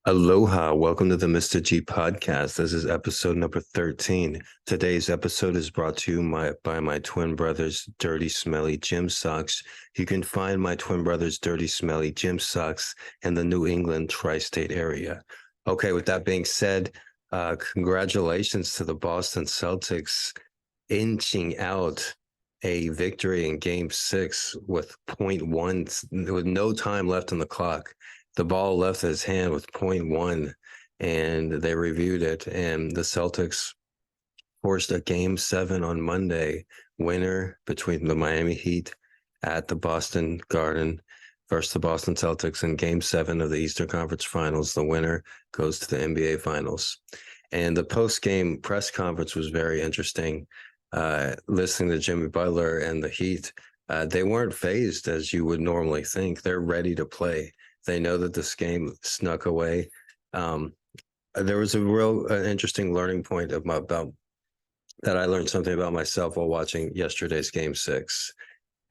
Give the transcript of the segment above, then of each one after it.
Aloha, welcome to the Mr.G podcast. This is episode number 13. Today's episode is brought to you by my twin brothers' dirty, smelly gym socks. You can find my twin brothers' dirty, smelly gym socks in the New England tri-state area. Okay, with that being said, congratulations to the Boston Celtics inching out a victory in game 6 with .1, with no time left on the clock. The ball left his hand with .1, and they reviewed it, and the Celtics forced a game 7 on Monday winner between the Miami Heat at the Boston Garden versus the Boston Celtics in game 7 of the Eastern Conference Finals. The winner goes to the NBA Finals. And the post-game press conference was very interesting. Listening to Jimmy Butler and the Heat, they weren't fazed as you would normally think. They're ready to play. They know that this game snuck away. There was a real interesting learning point about that. I learned something about myself while watching yesterday's game 6.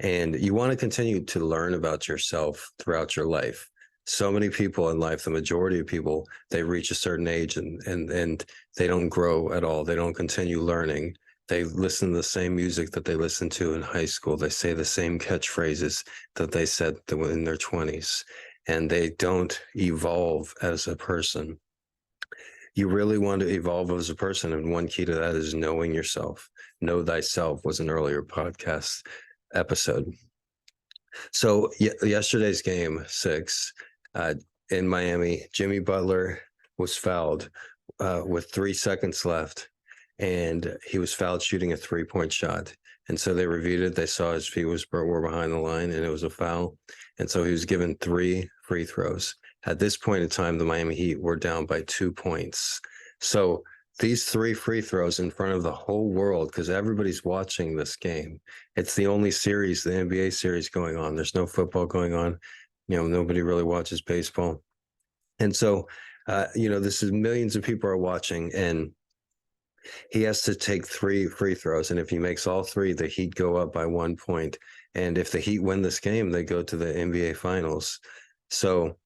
And you want to continue to learn about yourself throughout your life. So many people in life, the majority of people, they reach a certain age and they don't grow at all. They don't continue learning. They listen to the same music that they listened to in high school. They say the same catchphrases that they said in their 20s. And they don't evolve as a person. You really want to evolve as a person, and one key to that is knowing yourself. Know thyself was an earlier podcast episode. So yesterday's game 6 in Miami, Jimmy Butler was fouled with 3 seconds left, and he was fouled shooting a 3-point shot. And so they reviewed it. They saw his feet were behind the line, and it was a foul. And so he was given 3 free throws. At this point in time, the Miami Heat were down by 2 points. So these 3 free throws in front of the whole world, because everybody's watching this game. It's the only series, the NBA series going on. There's no football going on. Nobody really watches baseball. And so, this is millions of people are watching, and he has to take 3 free throws, and if he makes all 3, the Heat go up by 1 point. And if the Heat win this game, they go to the NBA Finals. So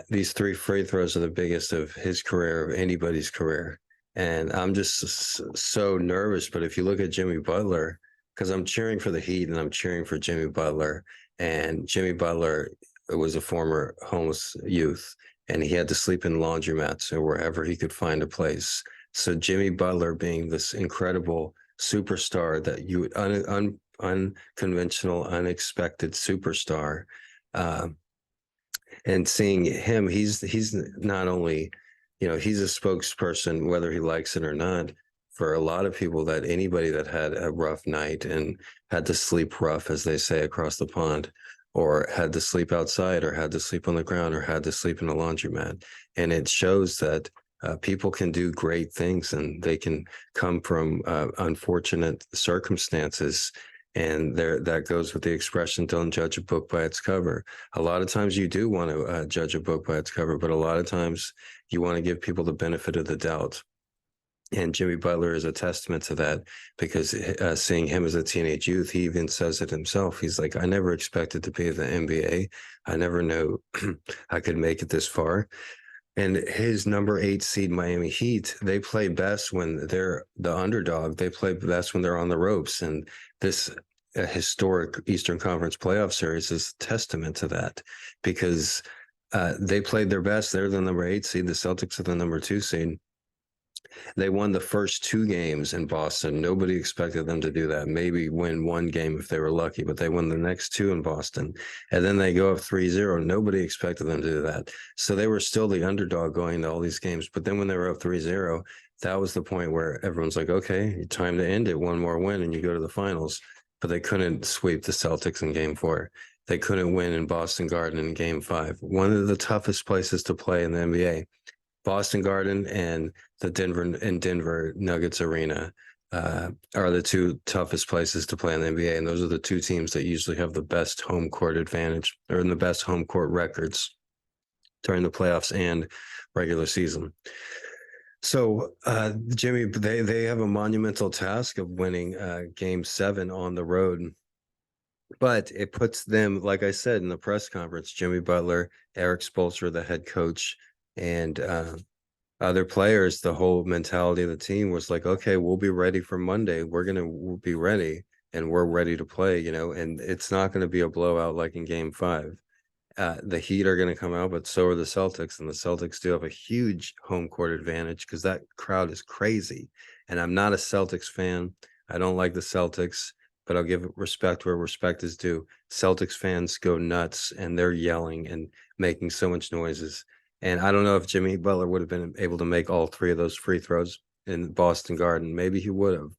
these 3 free throws are the biggest of his career, of anybody's career. And I'm just so nervous. But if you look at Jimmy Butler, because I'm cheering for the Heat and I'm cheering for Jimmy Butler, and Jimmy Butler was a former homeless youth, and he had to sleep in laundromats or wherever he could find a place. So Jimmy Butler being this incredible superstar that you unconventional, unexpected superstar, and seeing him, he's not only, he's a spokesperson, whether he likes it or not, for a lot of people, that anybody that had a rough night and had to sleep rough, as they say, across the pond, or had to sleep outside, or had to sleep on the ground, or had to sleep in a laundromat. And it shows that people can do great things, and they can come from unfortunate circumstances. And that goes with the expression, don't judge a book by its cover. A lot of times you do want to judge a book by its cover, but a lot of times you want to give people the benefit of the doubt. And Jimmy Butler is a testament to that, because seeing him as a teenage youth, he even says it himself. He's like, I never expected to be in the NBA. I never knew I could make it this far. And his number 8 seed Miami Heat, they play best when they're the underdog. They play best when they're on the ropes. And this historic Eastern Conference playoff series is a testament to that, because they played their best. They're the number 8 seed. The Celtics are the number 2 seed. They won the first 2 games in Boston. Nobody expected them to do that. Maybe win 1 game if they were lucky, but they won the next 2 in Boston. And then they go up 3-0. Nobody expected them to do that. So they were still the underdog going to all these games. But then when they were up 3-0, that was the point where everyone's like, okay, time to end it. 1 more win and you go to the finals. But they couldn't sweep the Celtics in game 4. They couldn't win in Boston Garden in game 5. One of the toughest places to play in the NBA. Boston Garden and the Denver Nuggets Arena are the 2 toughest places to play in the NBA, and those are the 2 teams that usually have the best home court advantage, or in the best home court records during the playoffs and regular season. So Jimmy, they have a monumental task of winning Game 7 on the road. But it puts them, like I said in the press conference, Jimmy Butler, Eric Spoelstra, the head coach, And other players, the whole mentality of the team was like, okay, we'll be ready for Monday. We'll be ready and we're ready to play, and it's not going to be a blowout like in game 5. The Heat are going to come out, but so are the Celtics, and the Celtics do have a huge home court advantage because that crowd is crazy. And I'm not a Celtics fan. I don't like the Celtics, but I'll give respect where respect is due. Celtics fans go nuts, and they're yelling and making so much noises. And I don't know if Jimmy Butler would have been able to make all 3 of those free throws in Boston Garden. Maybe he would have.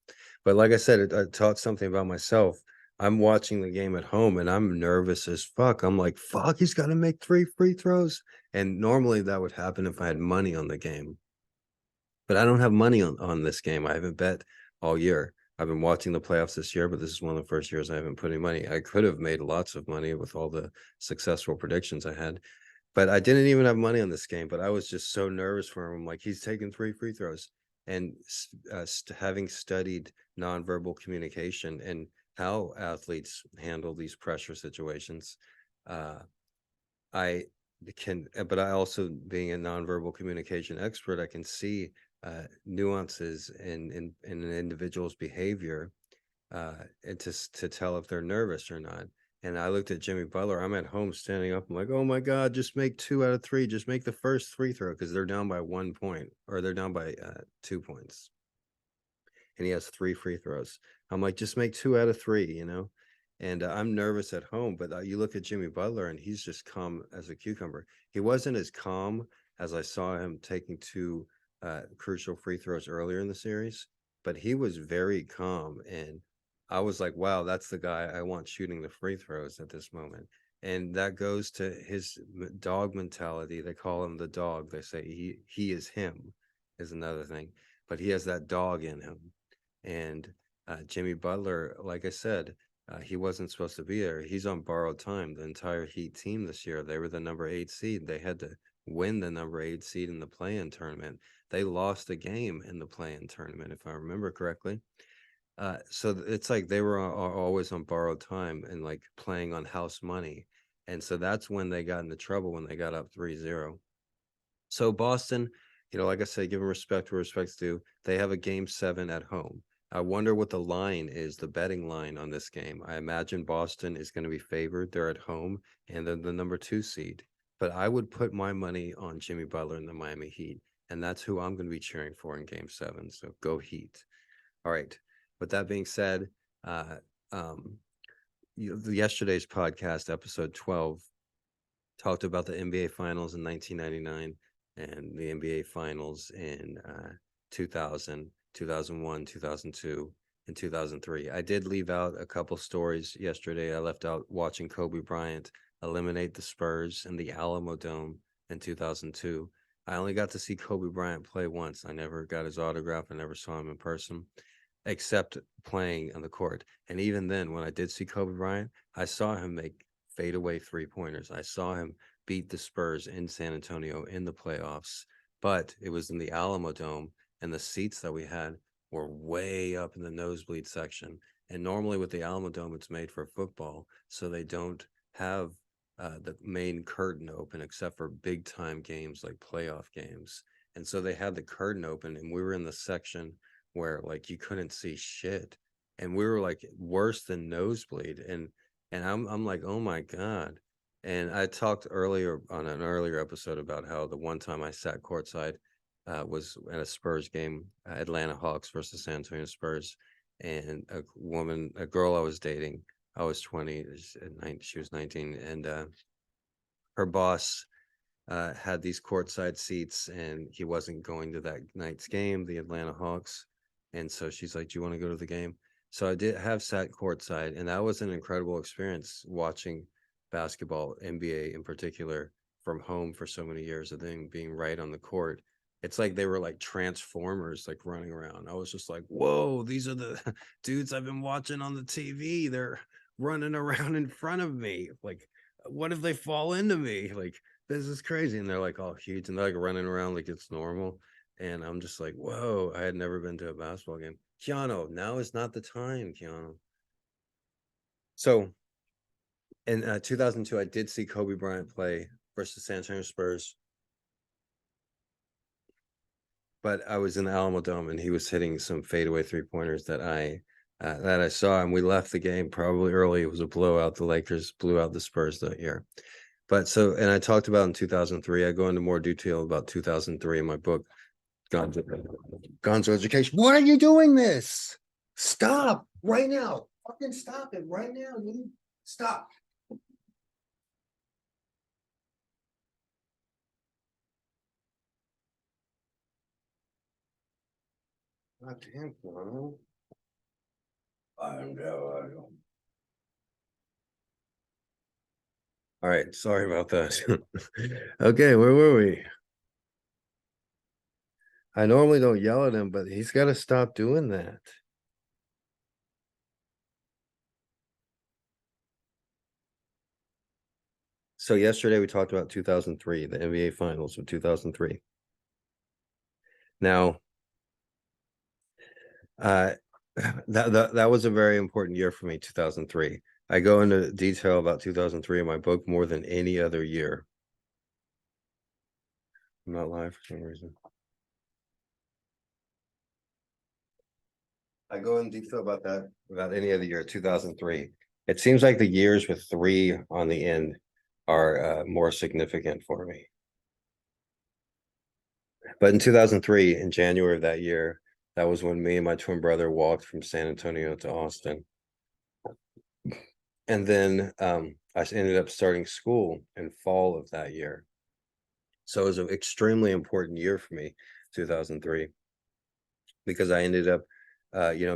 But like I said, it taught something about myself. I'm watching the game at home and I'm nervous as fuck. I'm like, fuck, he's got to make 3 free throws. And normally that would happen if I had money on the game. But I don't have money on this game. I haven't bet all year. I've been watching the playoffs this year, but this is one of the first years I haven't put any money. I could have made lots of money with all the successful predictions I had, but I didn't even have money on this game. But I was just so nervous for him. I'm like, he's taking 3 free throws. And having studied nonverbal communication and how athletes handle these pressure situations, uh, I but I also, being a nonverbal communication expert, I can see nuances in an individual's behavior, and to tell if they're nervous or not. And I looked at Jimmy Butler. I'm at home standing up. I'm like, oh my God, just make 2 out of 3. Just make the first free throw because they're down by 1 point, or they're down by 2 points. And he has 3 free throws. I'm like, just make 2 out of 3. And I'm nervous at home, but you look at Jimmy Butler and he's just calm as a cucumber. He wasn't as calm as I saw him taking 2 crucial free throws earlier in the series, but he was very calm. And I was like, wow, that's the guy I want shooting the free throws at this moment. And that goes to his dog mentality. They call him the dog. They say he is him, is another thing, but he has that dog in him. And Jimmy Butler, like I said, he wasn't supposed to be there. He's on borrowed time. The entire Heat team this year, they were the number 8 seed. They had to win the number 8 seed in the play-in tournament. They lost a game in the play-in tournament, if I remember correctly. So it's like they were always on borrowed time and like playing on house money. And so that's when they got into trouble, when they got up 3-0. So Boston, like I said, give them respect where respect's due. They have a game 7 at home. I wonder what the line is, the betting line on this game. I imagine Boston is going to be favored. They're at home and then the number 2 seed. But I would put my money on Jimmy Butler and the Miami Heat, and that's who I'm going to be cheering for in game 7. So go Heat. All right. With that being said, uh, um, yesterday's podcast, episode 12, talked about the NBA Finals in 1999 and the NBA Finals in 2000, 2001, 2002, and 2003. I did leave out a couple stories yesterday. I left out watching Kobe Bryant eliminate the Spurs in the Alamo Dome in 2002. I only got to see Kobe Bryant play once. I never got his autograph. I never saw him in person, except playing on the court. And even then, when I did see Kobe Bryant, I saw him make fadeaway 3-pointers. I saw him beat the Spurs in San Antonio in the playoffs, but it was in the Alamo Dome, and the seats that we had were way up in the nosebleed section. And normally with the Alamo Dome, it's made for football, so they don't have the main curtain open except for big time games like playoff games. And so they had the curtain open, and we were in the section where like you couldn't see shit, and we were like worse than nosebleed. And I'm like, oh my God. And I talked earlier on an earlier episode about how the one time I sat courtside was at a Spurs game, Atlanta Hawks versus San Antonio Spurs. And a girl I was dating, I was 20, she was 19, and her boss had these courtside seats, and he wasn't going to that night's game, the Atlanta Hawks. And so she's like, do you want to go to the game? So I did have sat courtside, and that was an incredible experience watching basketball, NBA in particular, from home for so many years, and then being right on the court. It's like they were like transformers, like running around. I was just like, whoa, these are the dudes I've been watching on the TV. They're running around in front of me. Like, what if they fall into me? Like, this is crazy. And they're like all huge and they're like running around like it's normal. And I'm just like, whoa, I had never been to a basketball game. Keanu, now is not the time, Keanu. So in 2002, I did see Kobe Bryant play versus San Antonio Spurs. but I was in the Alamo Dome and he was hitting some fadeaway 3-pointers that I saw, and we left the game probably early. It was a blowout. The Lakers blew out the Spurs that year. But so, and I talked about in 2003. I go into more detail about 2003 in my book, Gonzo Education. Why are you doing this? Stop right now. Fucking stop it right now. Dude. Stop. God damn, Gonzo. I know. All right, sorry about that. Okay, where were we? I normally don't yell at him, but he's got to stop doing that. So yesterday we talked about 2003, the NBA Finals of 2003. Now, uh, that was a very important year for me, 2003. I go into detail about 2003 in my book more than any other year. I'm not live for some reason. I go in detail about that about any other year, 2003. It seems like the years with 3 on the end are more significant for me. But in 2003, in January of that year, that was when me and my twin brother walked from San Antonio to Austin. And then I ended up starting school in fall of that year. So it was an extremely important year for me, 2003, because I ended up,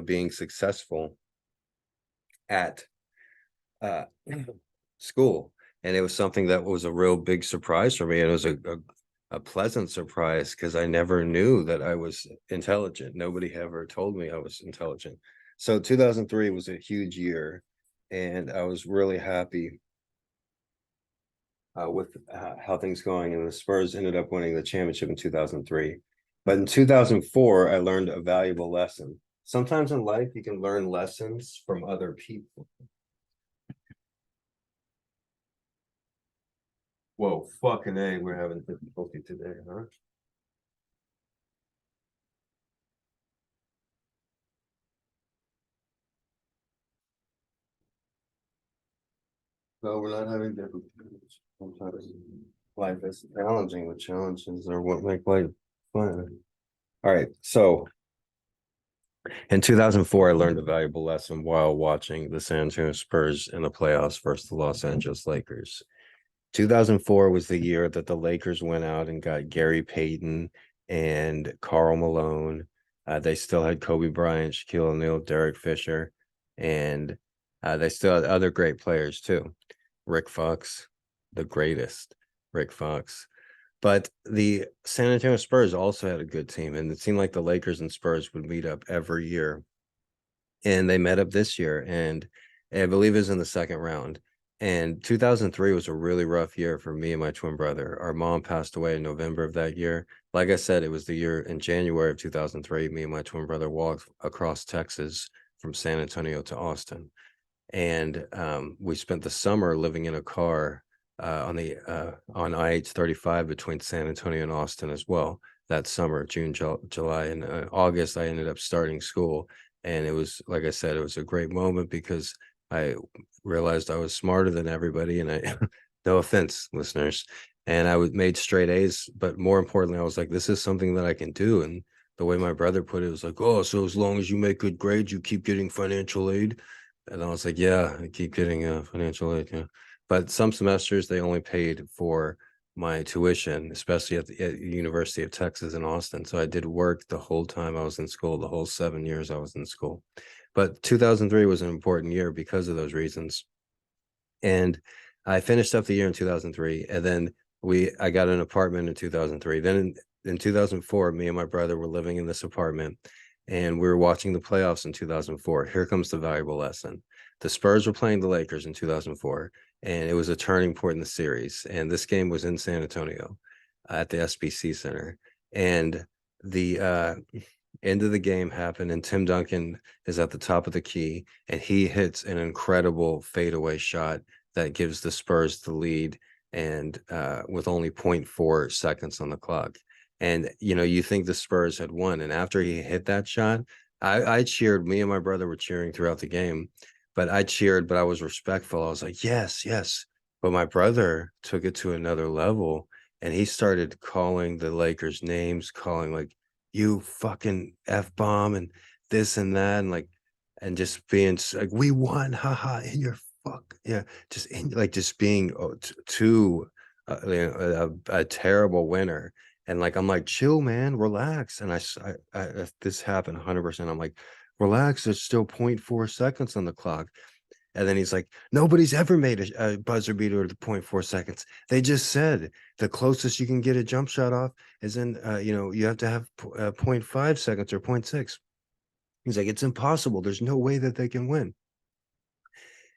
being successful at uh, school. And it was something that was a real big surprise for me. And it was a pleasant surprise because I never knew that I was intelligent. Nobody ever told me I was intelligent. So 2003 was a huge year, and I was really happy with how things going. And the Spurs ended up winning the championship in 2003. But in 2004, I learned a valuable lesson. Sometimes in life, you can learn lessons from other people. Whoa, fucking A, we're having difficulty today, huh? No, we're not having difficulties. Sometimes life is challenging, but challenges are what make life fun. All right, so in 2004, I learned a valuable lesson while watching the San Antonio Spurs in the playoffs versus the Los Angeles Lakers. 2004 was the year that the Lakers went out and got Gary Payton and Karl Malone. They still had Kobe Bryant, Shaquille O'Neal, Derek Fisher, and they still had other great players too. Rick Fox, the greatest, Rick Fox. But the San Antonio Spurs also had a good team, and it seemed like the Lakers and Spurs would meet up every year. And they met up this year, and I believe it was in the second round. And 2003 was a really rough year for me and my twin brother. Our mom passed away in November of that year. Like I said, it was the year in January of 2003. Me and my twin brother walked across Texas from San Antonio to Austin. And we spent the summer living in a car on I-35 between San Antonio and Austin as well. That summer, June, July, and August, I ended up starting school. And it was, like I said, it was a great moment because I realized I was smarter than everybody. And I, no offense, listeners, and I made straight A's. But more importantly, I was like, this is something that I can do. And the way my brother put it was like, oh, so as long as you make good grades, you keep getting financial aid. And I was like, yeah, I keep getting financial aid. Yeah. But some semesters they only paid for my tuition, especially at the University of Texas in Austin. So I did work the whole time I was in school, the whole 7 years I was in school. But 2003 was an important year because of those reasons. And I finished up the year in 2003, and then I got an apartment in 2003. Then in 2004, me and my brother were living in this apartment, and we were watching the playoffs in 2004. Here comes the valuable lesson. The Spurs were playing the Lakers in 2004, and it was a turning point in the series. And this game was in San Antonio at the SBC Center. And the end of the game happened, and Tim Duncan is at the top of the key, and he hits an incredible fadeaway shot that gives the Spurs the lead, and with only 0.4 seconds on the clock. And you think the Spurs had won, and after he hit that shot, I cheered. Me and my brother were cheering throughout the game, but I cheered, but I was respectful. I was like, yes, yes. But my brother took it to another level, and he started calling the Lakers names, calling like, you fucking F bomb and this and that, and like, and just being like, we won, haha, in your fuck, yeah, just in, like, just being too a terrible winner. And like, I'm like, chill, man, relax. And if this happened 100%, I'm like, relax, there's still 0.4 seconds on the clock. And then he's like, nobody's ever made a buzzer beater to 0.4 seconds. They just said the closest you can get a jump shot off is in, you have to have 0.5 seconds or 0.6. He's like, it's impossible. There's no way that they can win.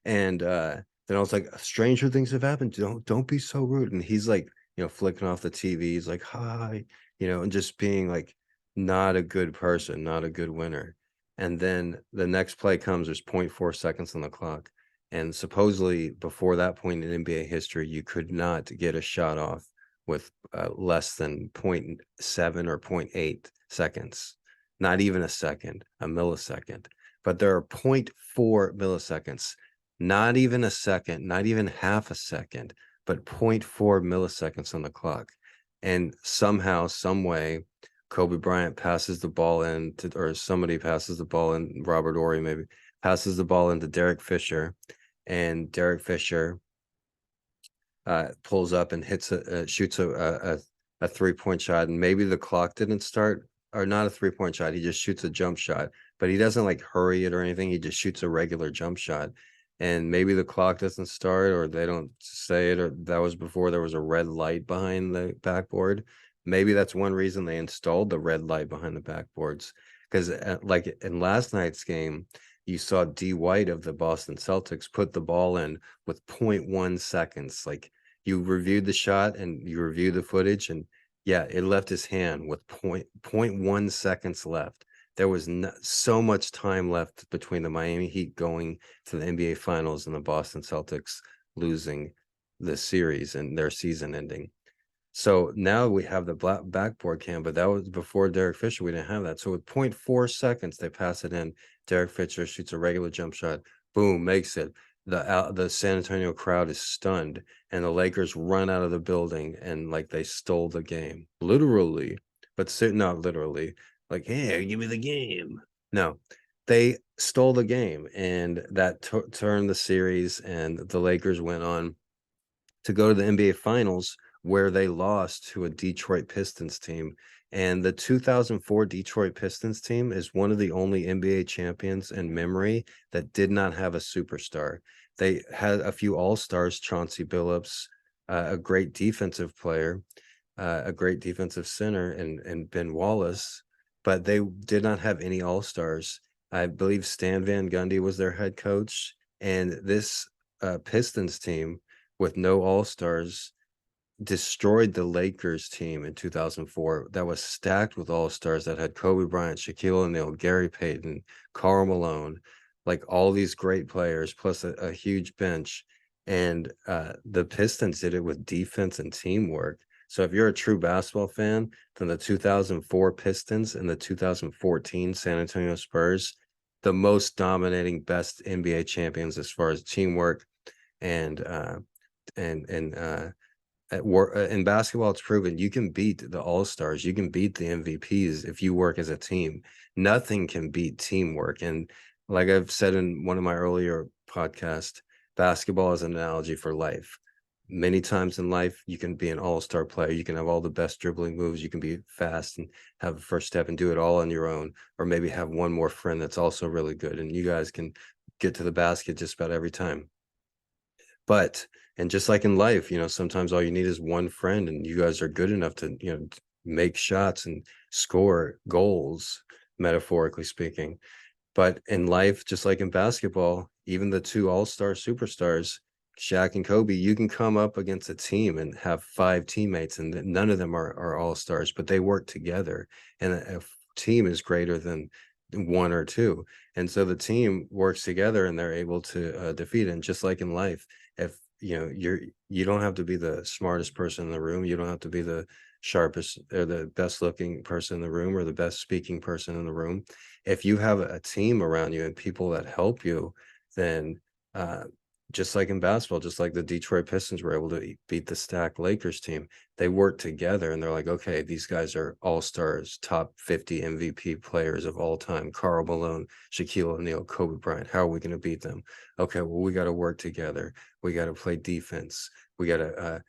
And then I was like, stranger things have happened. Don't be so rude. And he's like, flicking off the TV. He's like, hi, and just being like not a good person, not a good winner. And then the next play comes, there's 0.4 seconds on the clock. And supposedly before that point in NBA history, you could not get a shot off with less than 0.7 or 0.8 seconds, not even a second, a millisecond. But there are 0.4 milliseconds, not even a second, not even half a second, but 0.4 milliseconds on the clock. And somehow, some way, Kobe Bryant passes the ball in to, or somebody passes the ball in, Robert Ory maybe, passes the ball into Derek Fisher, and Derek Fisher pulls up and shoots a 3-point shot. And maybe the clock didn't start, or not a 3-point shot. He just shoots a jump shot, but he doesn't like hurry it or anything. He just shoots a regular jump shot. And maybe the clock doesn't start, or they don't say it, or that was before there was a red light behind the backboard. Maybe that's one reason they installed the red light behind the backboards. Because like in last night's game, you saw D White of the Boston Celtics put the ball in with 0.1 seconds. Like, you reviewed the shot and you reviewed the footage, and yeah, it left his hand with 0.1 seconds left. There was so much time left between the Miami Heat going to the NBA Finals and the Boston Celtics losing the series and their season ending. So now we have the backboard cam, but that was before Derek Fisher. We didn't have that. So with 0.4 seconds, they pass it in. Derek Fisher shoots a regular jump shot. Boom, makes it. The San Antonio crowd is stunned, and the Lakers run out of the building, and like they stole the game, literally, but not literally. Like, hey, give me the game. No, they stole the game, and that turned the series, and the Lakers went on to go to the NBA Finals, where they lost to a Detroit Pistons team. And the 2004 Detroit Pistons team is one of the only NBA champions in memory that did not have a superstar. They had a few all-stars, Chauncey Billups, a great defensive player, a great defensive center, and Ben Wallace, but they did not have any all-stars. I believe Stan Van Gundy was their head coach, and this Pistons team with no all-stars destroyed the Lakers team in 2004 that was stacked with all-stars that had Kobe Bryant, Shaquille O'Neal, Gary Payton, Karl Malone, like all these great players, plus a huge bench. And the Pistons did it with defense and teamwork. So if you're a true basketball fan, then the 2004 Pistons and the 2014 San Antonio Spurs, the most dominating, best NBA champions as far as teamwork and in basketball, it's proven you can beat the all-stars, you can beat the MVPs if you work as a team. Nothing can beat teamwork. And like I've said in one of my earlier podcasts, basketball is an analogy for life. Many times in life, you can be an all-star player, you can have all the best dribbling moves, you can be fast and have a first step and do it all on your own, or maybe have one more friend that's also really good, and you guys can get to the basket just about every time. But, and just like in life, sometimes all you need is one friend, and you guys are good enough to, make shots and score goals, metaphorically speaking. But in life, just like in basketball, even the two all-star superstars, Shaq and Kobe, you can come up against a team and have 5 teammates, and none of them are all-stars, but they work together. And a team is greater than one or two. And so the team works together, and they're able to defeat it. And just like in life, if you don't have to be the smartest person in the room. You don't have to be the sharpest or the best looking person in the room or the best speaking person in the room. If you have a team around you and people that help you, then just like in basketball, just like the Detroit Pistons were able to beat the stacked Lakers team, they worked together and they're like, okay, these guys are all-stars, top 50 MVP players of all time. Karl Malone, Shaquille O'Neal, Kobe Bryant. How are we going to beat them? Okay, well, we got to work together. We got to play defense. We got to,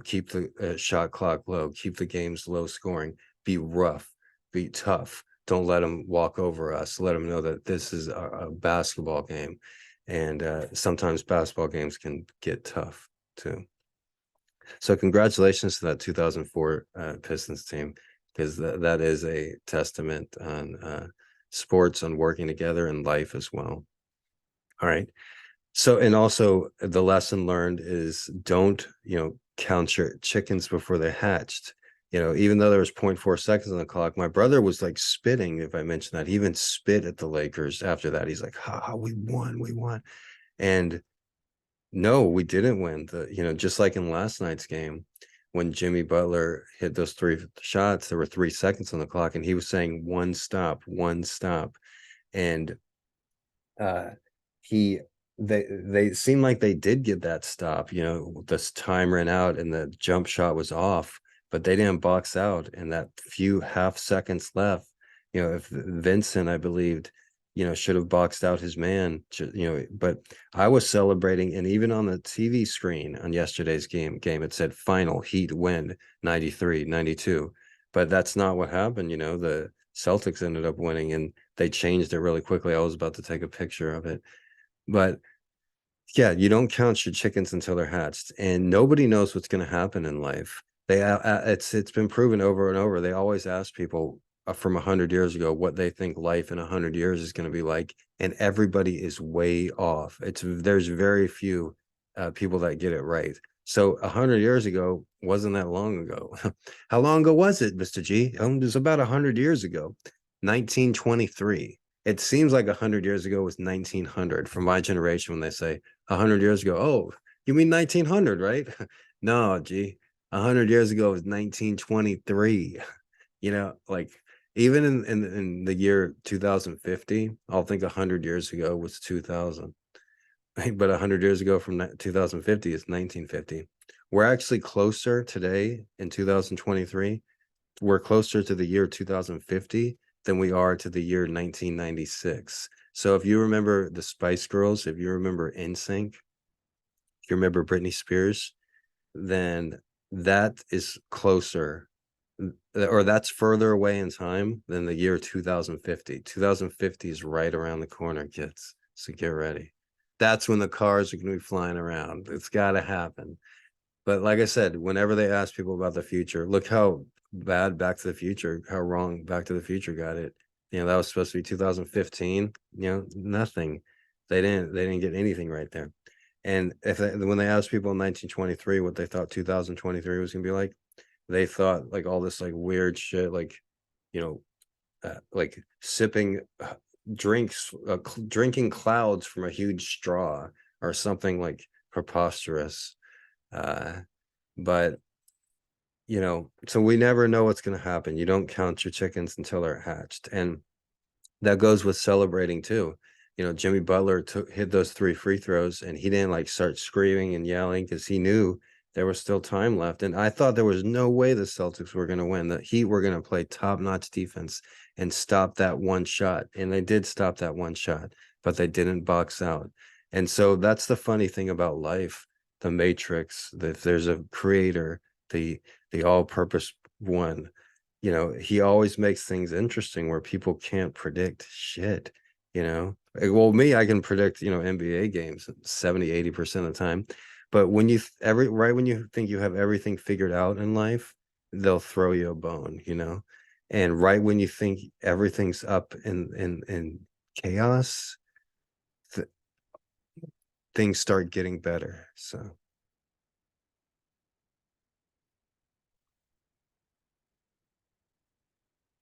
keep the shot clock low, keep the games low scoring, be rough, be tough. Don't let them walk over us. Let them know that this is a basketball game. And sometimes basketball games can get tough too. So congratulations to that 2004 Pistons team, because that is a testament on sports, on working together, in life as well. All right. So, and also the lesson learned is don't, count your chickens before they're hatched. Even though there was 0.4 seconds on the clock, my brother was like spitting, if I mentioned that. He even spit at the Lakers after that. He's like, ha, we won, we won. And no, we didn't win. Just like in last night's game, when Jimmy Butler hit those 3 shots, there were 3 seconds on the clock, and he was saying one stop, one stop. And uh he they seemed like they did get that stop. This time ran out and the jump shot was off, but they didn't box out. And that few half seconds left, if Vincent, I believed, should have boxed out his man, but I was celebrating. And even on the TV screen on yesterday's game, it said final Heat win 93-92, but that's not what happened. The Celtics ended up winning, and they changed it really quickly. I was about to take a picture of it. But yeah, you don't count your chickens until they're hatched, and nobody knows what's going to happen in life. It's been proven over and over. They always ask people from 100 years ago what they think life in 100 years is going to be like, and everybody is way off. There's very few people that get it right. So 100 years ago wasn't that long ago. How long ago was it, Mr. G? It was about 100 years ago, 1923. It seems like 100 years ago was 1900 for my generation. When they say 100 years ago, oh, you mean 1900, right? No, G, 100 years ago was 1923. Like even in the year 2050, I'll think 100 years ago was 2000, but 100 years ago from 2050 is 1950. We're actually closer today in 2023. We're closer to the year 2050 than we are to the year 1996. So if you remember the Spice Girls, if you remember NSYNC, if you remember Britney Spears, then that is closer, or that's further away in time than the year 2050. 2050 is right around the corner, kids. So get ready. That's when the cars are going to be flying around. It's got to happen. But like I said, whenever they ask people about the future, look how bad Back to the Future, how wrong Back to the Future got it. That was supposed to be 2015. Nothing. They didn't get anything right there. And when they asked people in 1923 what they thought 2023 was gonna be like, they thought like all this like weird shit, like like sipping drinks, drinking clouds from a huge straw or something like preposterous. But so we never know what's going to happen. You don't count your chickens until they're hatched. And that goes with celebrating too. Jimmy Butler hit those 3 free throws, and he didn't like start screaming and yelling because he knew there was still time left. And I thought there was no way the Celtics were going to win. The Heat were going to play top-notch defense and stop that one shot. And they did stop that one shot, but they didn't box out. And so that's the funny thing about life, the Matrix, that if there's a creator, the all-purpose one, he always makes things interesting where people can't predict shit. Well, me, I can predict NBA games 70-80% of the time, but when when you think you have everything figured out in life, they'll throw you a bone. And right when you think everything's up in chaos, th things start getting better. So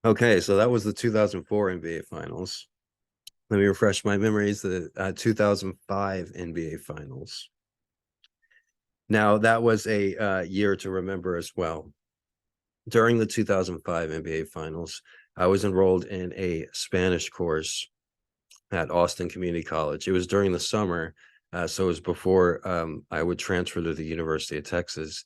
okay, so that was the 2004 NBA Finals. Let me refresh my memories. The 2005 NBA Finals. Now, that was a year to remember as well. During the 2005 NBA Finals, I was enrolled in a Spanish course at Austin Community College. It was during the summer, so it was before I would transfer to the University of Texas.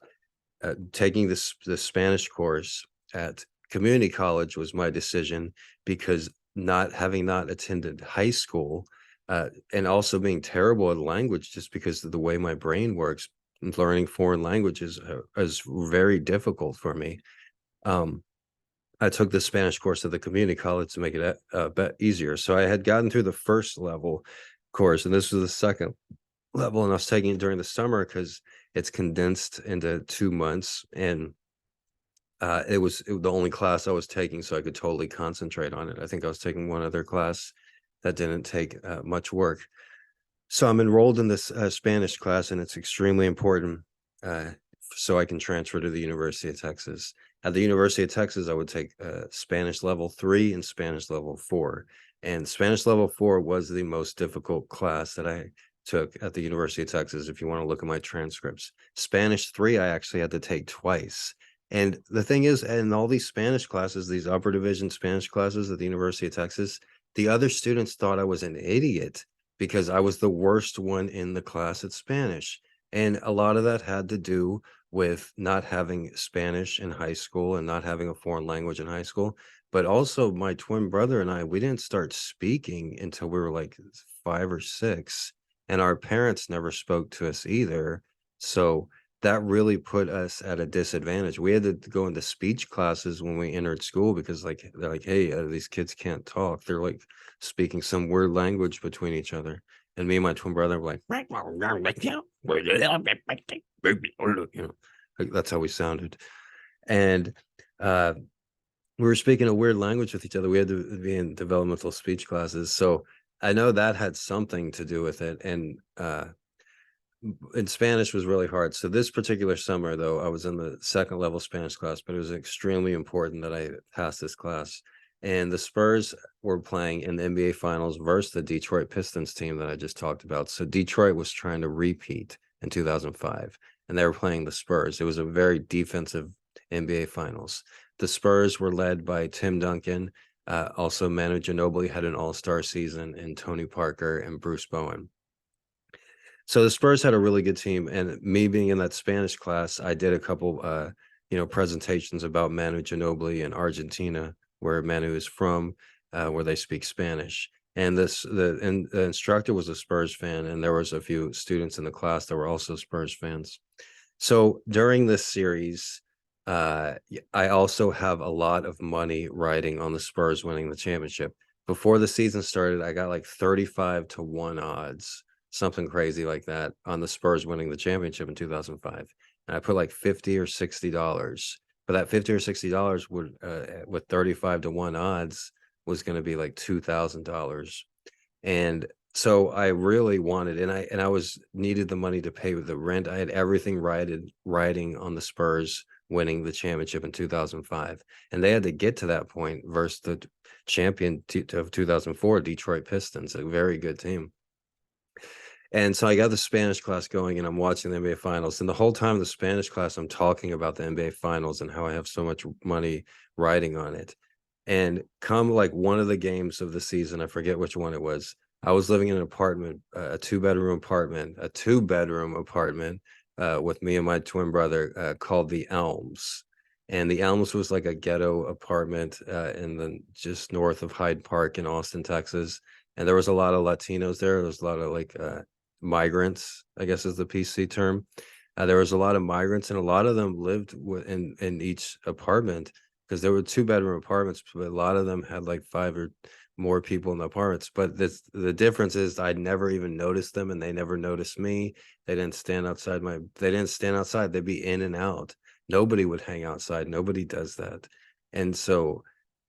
Taking the Spanish course at community college was my decision because not attended high school, and also being terrible at language just because of the way my brain works. Learning foreign languages is very difficult for me. Um, I took the Spanish course at the community college to make it a bit easier. So I had gotten through the first level course, and this was the second level, and I was taking it during the summer because it's condensed into 2 months, and it was the only class I was taking, so I could totally concentrate on it. I think I was taking one other class that didn't take much work. So I'm enrolled in this Spanish class, and it's extremely important uh, so I can transfer to the University of Texas. At the University of Texas, I would take Spanish level 3 and Spanish level 4. And Spanish level 4 was the most difficult class that I took at the University of Texas, if you want to look at my transcripts. Spanish 3, I actually had to take twice. And the thing is, in all these Spanish classes, these upper division Spanish classes at the University of Texas, the other students thought I was an idiot because I was the worst one in the class at Spanish. And a lot of that had to do with not having Spanish in high school and not having a foreign language in high school. But also, my twin brother and I, we didn't start speaking until we were like 5 or 6. And our parents never spoke to us either. So that really put us at a disadvantage. We had to go into speech classes when we entered school because, like, they're like, hey, these kids can't talk. They're like speaking some weird language between each other. And me and my twin brother were like, that's how we sounded. And we were speaking a weird language with each other. We had to be in developmental speech classes. So I know that had something to do with it. And Spanish was really hard. So this particular summer, though, I was in the second level Spanish class, but it was extremely important that I passed this class. And the Spurs were playing in the NBA Finals versus the Detroit Pistons team that I just talked about. So Detroit was trying to repeat in 2005, and they were playing the Spurs. It was a very defensive NBA Finals. The Spurs were led by Tim Duncan. Also, Manu Ginobili had an all-star season, and Tony Parker and Bruce Bowen. So the Spurs had a really good team, and me being in that Spanish class, I did a couple, presentations about Manu Ginobili in Argentina, where Manu is from, where they speak Spanish. And the instructor was a Spurs fan, and there was a few students in the class that were also Spurs fans. So during this series, I also have a lot of money riding on the Spurs winning the championship. Before the season started, I got like 35-1 odds, something crazy like that, on the Spurs winning the championship in 2005. And I put like $50 or $60. But that $50 or $60 would, with 35-1 odds, was going to be like $2,000. And so I really wanted, and I was needed the money to pay the rent. I had everything riding on the Spurs winning the championship in 2005, and they had to get to that point versus the champion of 2004 Detroit Pistons, a very good team. And so I got the Spanish class going, and I'm watching the NBA Finals. And the whole time the Spanish class, I'm talking about the NBA Finals and how I have so much money riding on it. And come like one of the games of the season, I forget which one it was. I was living in an apartment, a two-bedroom apartment, with me and my twin brother, called the Elms. And the Elms was like a ghetto apartment in the just north of Hyde Park in Austin, Texas. And there was a lot of Latinos there. There was a lot of like migrants, I guess is the PC term. There was a lot of migrants, and a lot of them lived in each apartment because there were two-bedroom apartments, but a lot of them had like 5 or more people in the apartments. But the difference is I'd never even noticed them, and they never noticed me. They didn't stand outside they didn't stand outside. They'd be in and out. Nobody would hang outside. Nobody does that. And so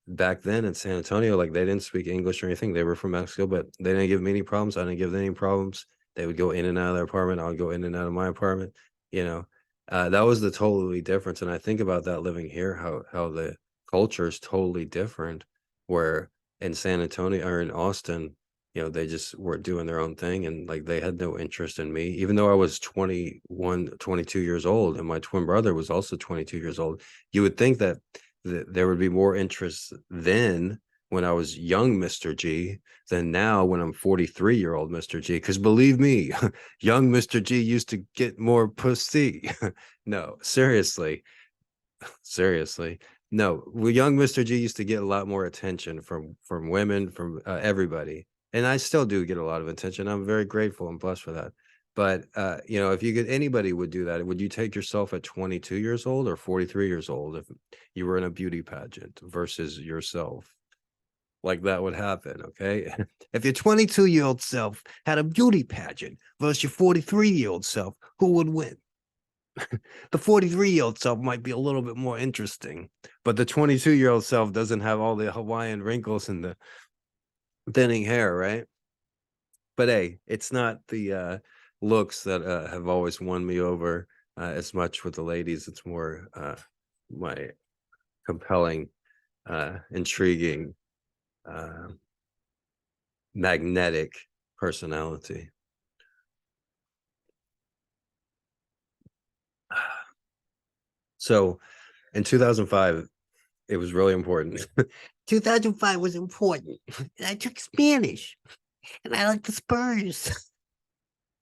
back then in San Antonio, like they didn't speak English or anything. They were from Mexico, but they didn't give me any problems. I didn't give them any problems. They would go in and out of their apartment. I would go in and out of my apartment. You know, that was the totally difference. And I think about that living here, how the culture is totally different. Where in San Antonio or in Austin, they just were doing their own thing, and like they had no interest in me, even though I was 21, 22 years old, and my twin brother was also 22 years old. You would think that there would be more interest then when I was young Mr. G than now when I'm 43-year-old Mr. G. Because believe me, young Mr. G used to get more pussy. No, seriously. Seriously. No, young Mr. G used to get a lot more attention from women, from everybody. And I still do get a lot of attention. I'm very grateful and blessed for that. But if you could, anybody would do that. Would you take yourself at 22 years old or 43 years old if you were in a beauty pageant versus yourself? Like that would happen, okay? If your 22-year-old self had a beauty pageant versus your 43-year-old self, who would win? The 43-year-old self might be a little bit more interesting, but the 22-year-old self doesn't have all the Hawaiian wrinkles and the thinning hair, right? But hey, it's not the looks that have always won me over as much with the ladies. It's more my compelling, intriguing, uh, magnetic personality. So in 2005, it was really important. 2005 was important. And I took Spanish, and I like the Spurs.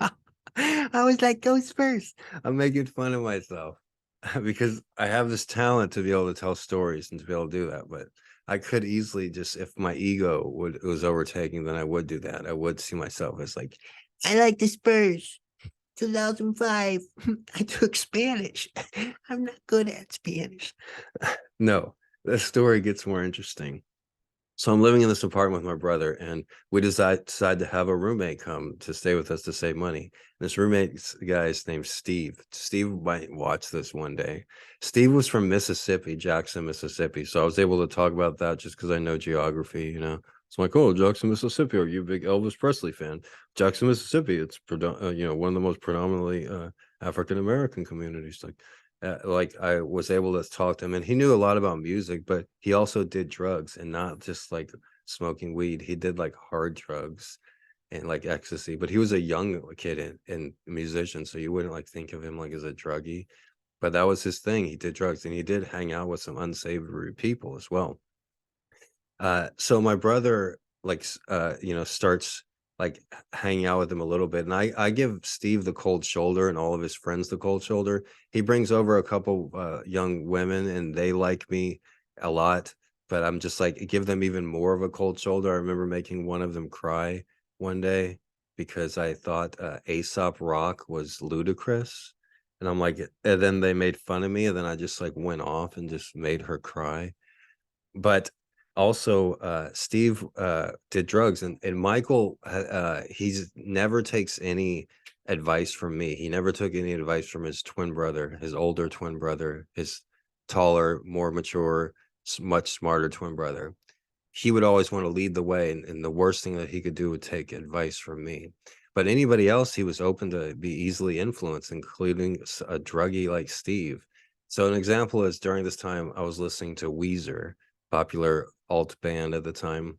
I was like, go Spurs. I'm making fun of myself because I have this talent to be able to tell stories and to be able to do that. But I could easily just, if my ego was overtaking, then I would do that. I would see myself as like, I like the Spurs. 2005, I took Spanish. I'm not good at Spanish. No, the story gets more interesting. So I'm living in this apartment with my brother, and we decide to have a roommate come to stay with us to save money. This roommate guy's named Steve. Steve might watch this one day. Steve was from Mississippi, Jackson, Mississippi. So I was able to talk about that just because I know geography. It's like, oh, Jackson, Mississippi. Are you a big Elvis Presley fan? Jackson, Mississippi. It's one of the most predominantly African American communities. Like I was able to talk to him, and he knew a lot about music, but he also did drugs, and not just like smoking weed. He did like hard drugs and like ecstasy, but he was a young kid and musician, so you wouldn't like think of him like as a druggie, but that was his thing. He did drugs, and he did hang out with some unsavory people as well. So my brother starts like hanging out with him a little bit, and I give Steve the cold shoulder and all of his friends the cold shoulder. He brings over a couple young women, and they like me a lot, but I'm just like give them even more of a cold shoulder. I remember making one of them cry one day because I thought Aesop Rock was ludicrous, and I'm like, and then they made fun of me, and then I just like went off and just made her cry. But also, Steve did drugs, and Michael, he's never takes any advice from me. He never took any advice from his twin brother, his older twin brother, his taller, more mature, much smarter twin brother. He would always want to lead the way, and the worst thing that he could do would take advice from me. But anybody else, he was open to be easily influenced, including a druggie like Steve. So an example is during this time, I was listening to Weezer, popular alt band at the time.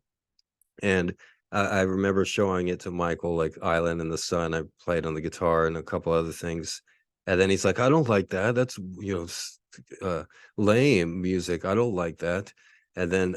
And I remember showing it to Michael, like Island in the Sun. I played on the guitar and a couple other things. And then he's like, I don't like that. That's, lame music. I don't like that. And then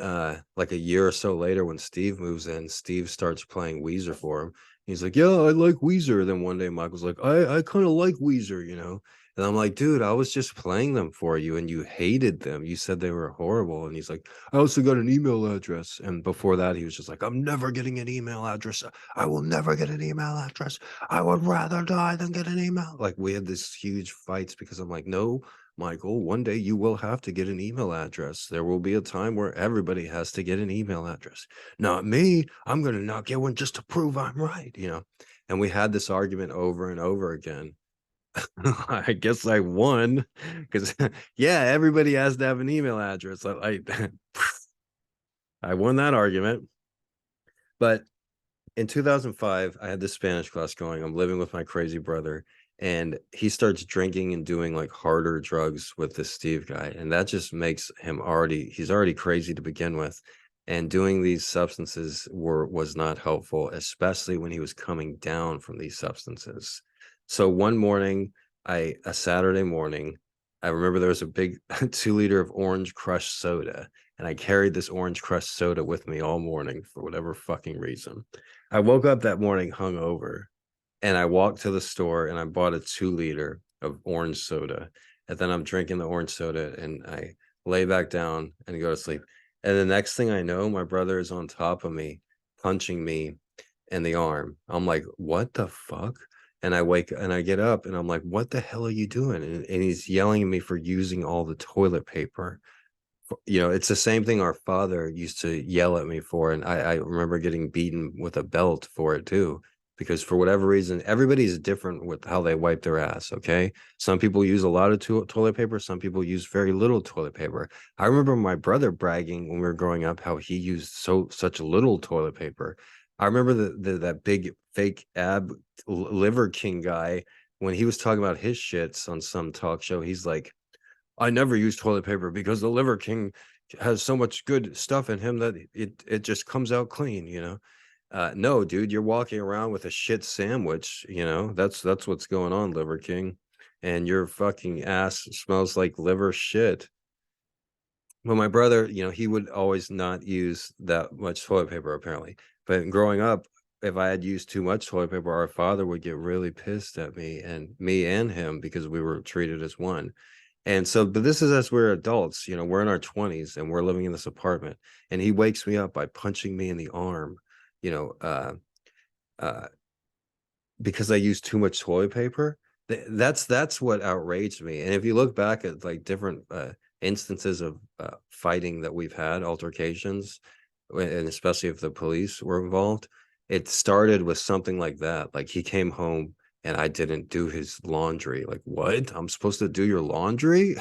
like a year or so later, when Steve moves in, Steve starts playing Weezer for him. He's like, yeah, I like Weezer. Then one day Michael's like, I kind of like Weezer. And I'm like, dude, I was just playing them for you and you hated them. You said they were horrible. And he's like, I also got an email address. And before that, he was just like, I'm never getting an email address. I will never get an email address. I would rather die than get an email. Like we had this huge fights because I'm like, no, Michael, one day you will have to get an email address. There will be a time where everybody has to get an email address. Not me. I'm going to not get one just to prove I'm right. And we had this argument over and over again. I guess I won because yeah, everybody has to have an email address. I won that argument. But in 2005, I had this Spanish class going. I'm living with my crazy brother, and he starts drinking and doing like harder drugs with this Steve guy, and that just makes him he's already crazy to begin with. And doing these substances was not helpful, especially when he was coming down from these substances. So one morning, a Saturday morning, I remember there was a big 2 liter of orange crush soda, and I carried this orange crush soda with me all morning for whatever fucking reason. I woke up that morning hungover, and I walked to the store and I bought a 2 liter of orange soda. And then I'm drinking the orange soda and I lay back down and go to sleep. And the next thing I know, my brother is on top of me, punching me in the arm. I'm like, what the fuck? And I wake and I get up and I'm like, what the hell are you doing? And he's yelling at me for using all the toilet paper. It's the same thing our father used to yell at me for. And I remember getting beaten with a belt for it too, because for whatever reason, everybody's different with how they wipe their ass. Okay. Some people use a lot of toilet paper. Some people use very little toilet paper. I remember my brother bragging when we were growing up how he used such little toilet paper. I remember that big fake ab liver king guy when he was talking about his shits on some talk show. He's like, I never use toilet paper because the Liver King has so much good stuff in him that it just comes out clean. No, dude, you're walking around with a shit sandwich. That's what's going on, Liver King. And your fucking ass smells like liver shit. But my brother, he would always not use that much toilet paper, apparently. But growing up, if I had used too much toilet paper, our father would get really pissed at me and him because we were treated as one. And so, but this is as we're adults, we're in our 20s and we're living in this apartment. And he wakes me up by punching me in the arm, you know, uh, uh, because I used too much toilet paper. That's what outraged me. And if you look back at like different instances of fighting that we've had, altercations, and especially if the police were involved, it started with something like that. Like he came home and I didn't do his laundry. Like, what? I'm supposed to do your laundry?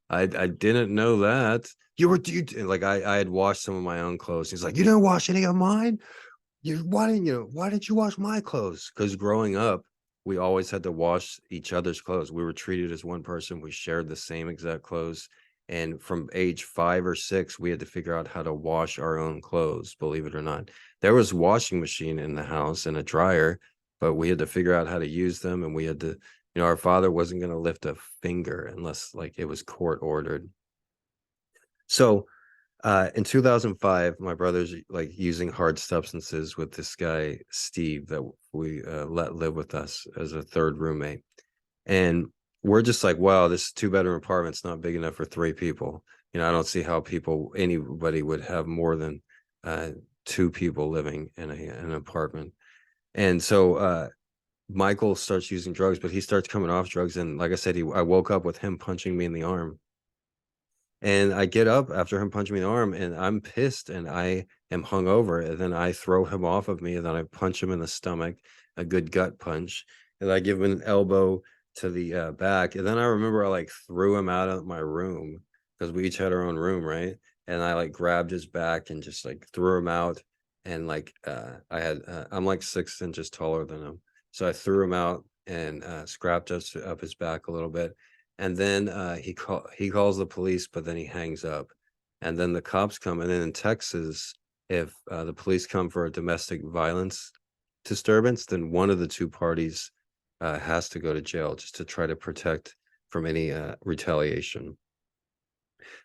I didn't know that. Like I had washed some of my own clothes. He's like, you didn't wash any of mine? Why didn't you wash my clothes? Because growing up, we always had to wash each other's clothes. We were treated as one person. We shared the same exact clothes. And from age 5 or 6, we had to figure out how to wash our own clothes, believe it or not. There was washing machine in the house and a dryer, but we had to figure out how to use them. And we had to, our father wasn't going to lift a finger unless like it was court ordered. So in 2005, my brother's like using hard substances with this guy, Steve, that we let live with us as a third roommate. And we're just like, wow, this 2 bedroom apartment's not big enough for 3 people. I don't see how anybody would have more than 2 people living in an apartment. And so Michael starts using drugs, but he starts coming off drugs. And like I said, I woke up with him punching me in the arm. And I get up after him punching me in the arm and I'm pissed and I am hungover. And then I throw him off of me and then I punch him in the stomach, a good gut punch. And I give him an elbow to the back. And then I remember I like threw him out of my room because we each had our own room, right? And I like grabbed his back and just like threw him out. And like I'm like 6 inches taller than him. So I threw him out and scrapped us up his back a little bit. And then he calls the police, but then he hangs up. And then the cops come. And then in Texas, if the police come for a domestic violence disturbance, then one of the 2 parties has to go to jail just to try to protect from any retaliation.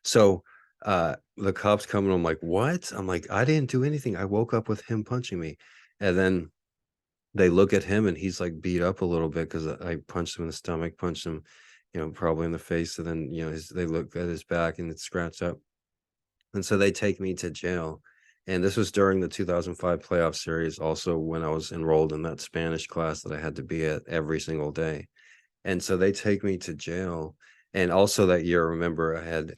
So the cops come and I'm like, what? I'm like, I didn't do anything. I woke up with him punching me. And then they look at him and he's like beat up a little bit because I punched him in the stomach, punched him, probably in the face. And then, they look at his back and it's scratched up. And so they take me to jail. And this was during the 2005 playoff series, also when I was enrolled in that Spanish class that I had to be at every single day. And so they take me to jail. And also that year, remember, I had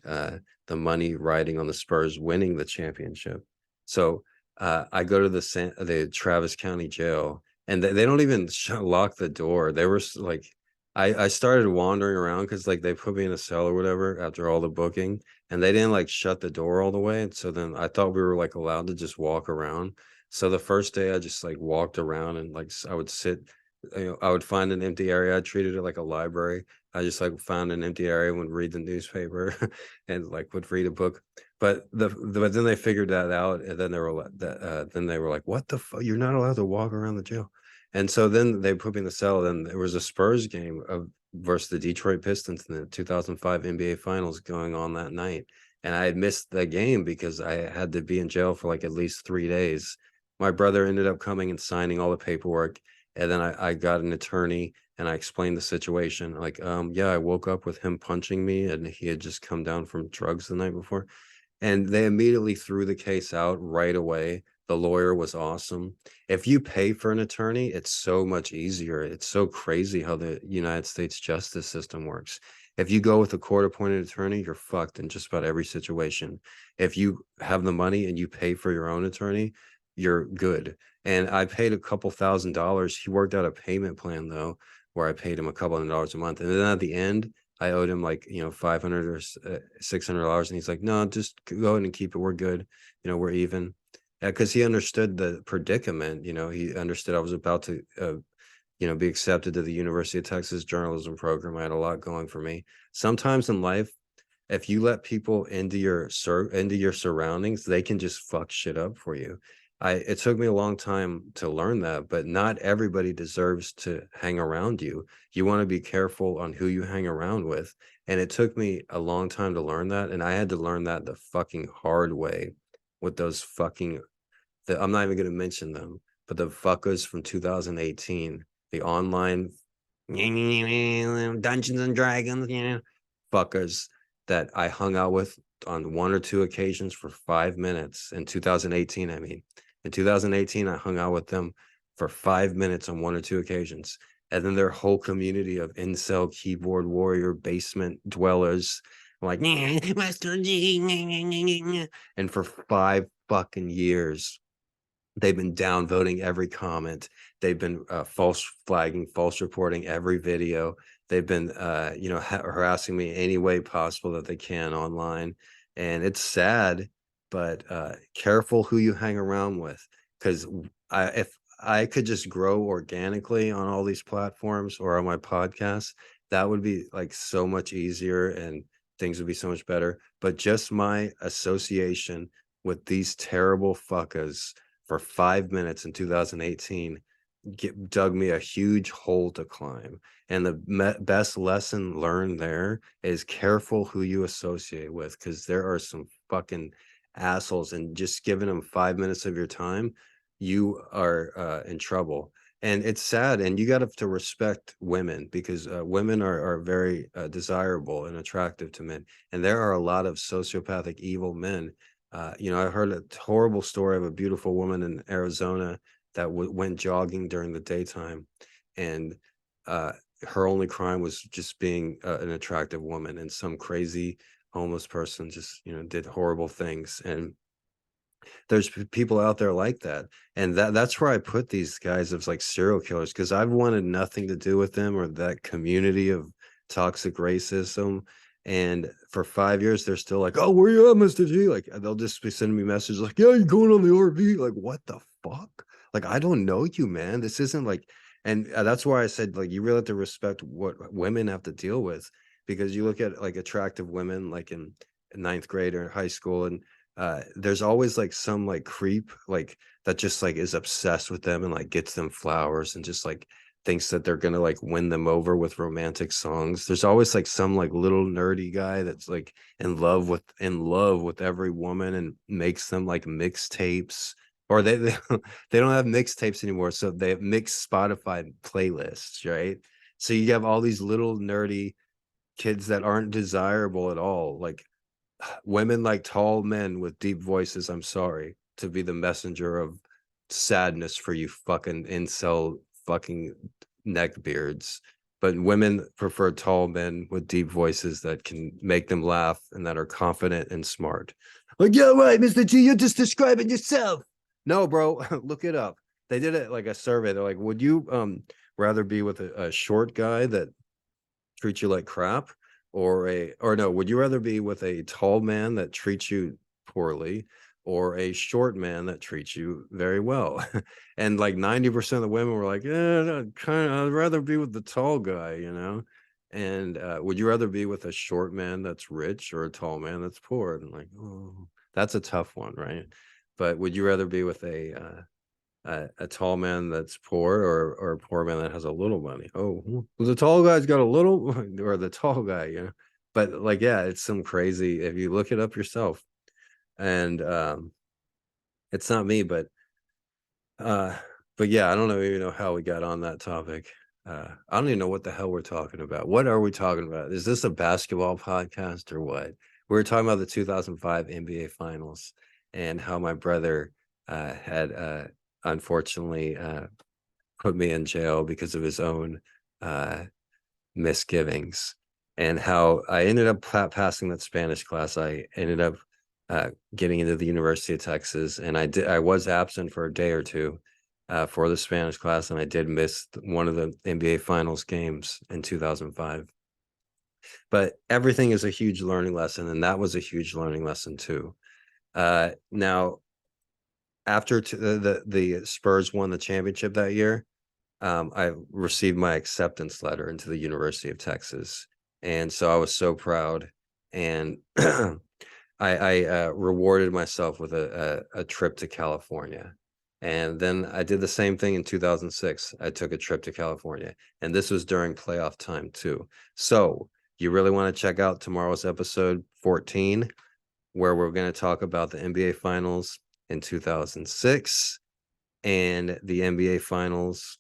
the money riding on the Spurs winning the championship. So I go to the Travis County jail and they don't even lock the door. They were like, I started wandering around because like they put me in a cell or whatever after all the booking and they didn't like shut the door all the way. And so then I thought we were like allowed to just walk around. So the first day I just like walked around and like I would sit, I would find an empty area. I treated it like a library. I just like found an empty area, would read the newspaper and like would read a book. But but then they figured that out, and then they were like, "What the fuck? You're not allowed to walk around the jail." And so then they put me in the cell. And there was a Spurs game of versus the Detroit Pistons in the 2005 NBA Finals going on that night, and I had missed the game because I had to be in jail for like at least 3 days. My brother ended up coming and signing all the paperwork, and then I got an attorney and I explained the situation. Like, yeah, I woke up with him punching me, and he had just come down from drugs the night before. And they immediately threw the case out right away. The lawyer was awesome. If you pay for an attorney, it's so much easier. It's so crazy how the United States justice system works. If you go with a court-appointed attorney, you're fucked in just about every situation. If you have the money and you pay for your own attorney, you're good. And I paid a couple $1,000s. He worked out a payment plan though, where I paid him a couple $100s a month. And then at the end, I owed him like, $500 or $600. And he's like, no, just go ahead and keep it. We're good. We're even. Because he understood the predicament. He understood I was about to, be accepted to the University of Texas journalism program. I had a lot going for me. Sometimes in life, if you let people into your surroundings, they can just fuck shit up for you. It took me a long time to learn that, but not everybody deserves to hang around you. You want to be careful on who you hang around with. And it took me a long time to learn that. And I had to learn that the fucking hard way with those I'm not even going to mention them, but the fuckers from 2018, the online Dungeons and Dragons, fuckers that I hung out with on 1 or 2 occasions for 5 minutes in 2018. I mean, in 2018, I hung out with them for 5 minutes on 1 or 2 occasions. And then their whole community of incel keyboard warrior basement dwellers, like, Mr.G. And for 5 fucking years, they've been downvoting every comment. They've been false flagging, false reporting every video. They've been, harassing me any way possible that they can online. And it's sad, but careful who you hang around with. Because if I could just grow organically on all these platforms or on my podcast, that would be like so much easier and things would be so much better. But just my association with these terrible fuckers for 5 minutes in 2018 dug me a huge hole to climb. And the best lesson learned there is careful who you associate with, because there are some fucking assholes, and just giving them 5 minutes of your time, you are in trouble. And it's sad, and you got to respect women, because women are very desirable and attractive to men, and there are a lot of sociopathic evil men. I heard a horrible story of a beautiful woman in Arizona that went jogging during the daytime, and her only crime was just being an attractive woman, and some crazy homeless person just did horrible things. And there's people out there like that, and that's where I put these guys as like serial killers, because I've wanted nothing to do with them or that community of toxic racism. And for 5 years, they're still like, "Oh, where you at, Mr.G?" Like, they'll just be sending me messages like, "Yeah, you going on the RV?" Like, what the fuck? Like, I don't know you, man. This isn't like, and that's why I said, like, you really have to respect what women have to deal with, because you look at like attractive women, like in ninth grade or high school, and there's always like some like creep like that just like is obsessed with them and like gets them flowers and just like thinks that they're gonna like win them over with romantic songs. There's always like some like little nerdy guy that's like in love with every woman and makes them like mixtapes, or they don't have mixtapes anymore, so they have mixed Spotify playlists, right? So you have all these little nerdy kids that aren't desirable at all, like women like tall men with deep voices. I'm sorry to be the messenger of sadness for you fucking incel fucking neckbeards, but women prefer tall men with deep voices that can make them laugh and that are confident and smart. Like, yeah, right, Mr. G, you're just describing yourself. No, bro, look it up. They did it like a survey. They're like, would you rather be with a short guy that treat you like crap, or no, would you rather be with a tall man that treats you poorly, or a short man that treats you very well? And like 90% of the women were like, yeah, no, kind of, I'd rather be with the tall guy. And would you rather be with a short man that's rich or a tall man that's poor? And like, oh, that's a tough one, right? But would you rather be with a tall man that's poor or a poor man that has a little money? Oh, well, the tall guy's got a little, or the tall guy, you know? But like, yeah, it's some crazy. If you look it up yourself, and it's not me, uh, but yeah, I don't even know how we got on that topic. I don't even know what the hell we're talking about. What are we talking about? Is this a basketball podcast or what? We were talking about the 2005 NBA Finals and how my brother had unfortunately put me in jail because of his own uh, misgivings, and how I ended up passing that Spanish class. I ended up getting into the University of Texas, and I was absent for a day or two for the Spanish class, and I did miss one of the NBA Finals games in 2005. But everything is a huge learning lesson, and that was a huge learning lesson too. Now, after the Spurs won the championship that year, I received my acceptance letter into the University of Texas, and so I was so proud, and I rewarded myself with a trip to California, and then I did the same thing in 2006. I took a trip to California, and this was during playoff time too. So you really want to check out tomorrow's episode 14, where we're going to talk about the NBA Finals in 2006 and the NBA Finals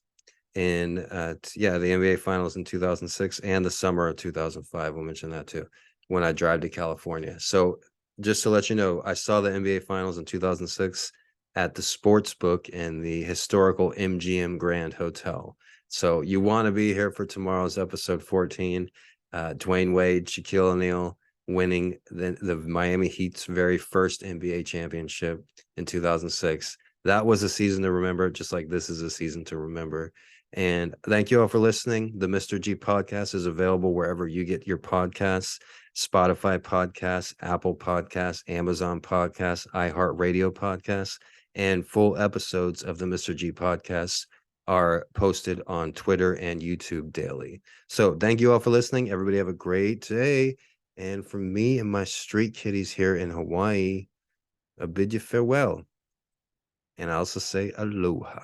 in the NBA Finals in 2006 and the summer of 2005. We'll mention that too when I drive to California. So just to let you know, I saw the NBA Finals in 2006 at the sports book in the historical MGM Grand Hotel. So you want to be here for tomorrow's episode 14. Dwayne Wade, Shaquille O'Neal winning the Miami Heat's very first NBA championship in 2006. That was a season to remember, just like this is a season to remember. And thank you all for listening. The Mr. G podcast is available wherever you get your podcasts: Spotify podcasts, Apple podcasts, Amazon podcasts, iHeartRadio podcasts, and full episodes of the Mr. G podcast are posted on Twitter and YouTube daily. So thank you all for listening. everybody have a great day. And from me and my street kitties here in Hawaii, I bid you farewell. And I also say aloha.